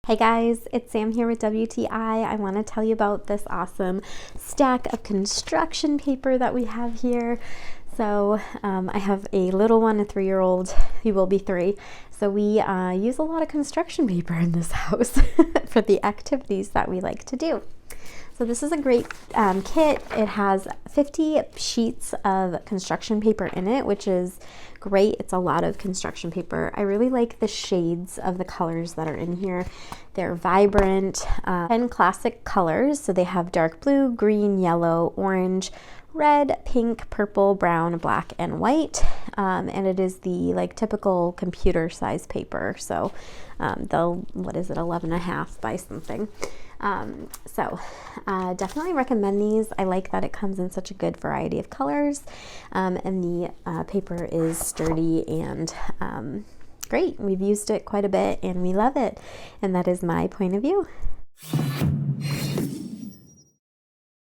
Hey guys, it's Sam here with WTI. I want to tell you about this awesome stack of construction paper that we have here. So I have a little one, a 3-year-old. He will be 3. So we use a lot of construction paper in this house for the activities that we like to do. So this is a great kit. It has 50 sheets of construction paper in it, which is great. It's a lot of construction paper. I really like the shades of the colors that are in here. They're vibrant, 10 classic colors. So they have dark blue, green, yellow, orange, red, pink, purple, brown, black, and white. And it is the typical computer size paper. So what is it, 11.5 by something. Definitely recommend these. I like that it comes in such a good variety of colors, and the paper is sturdy and great. We've used it quite a bit and we love it, and that is my point of view.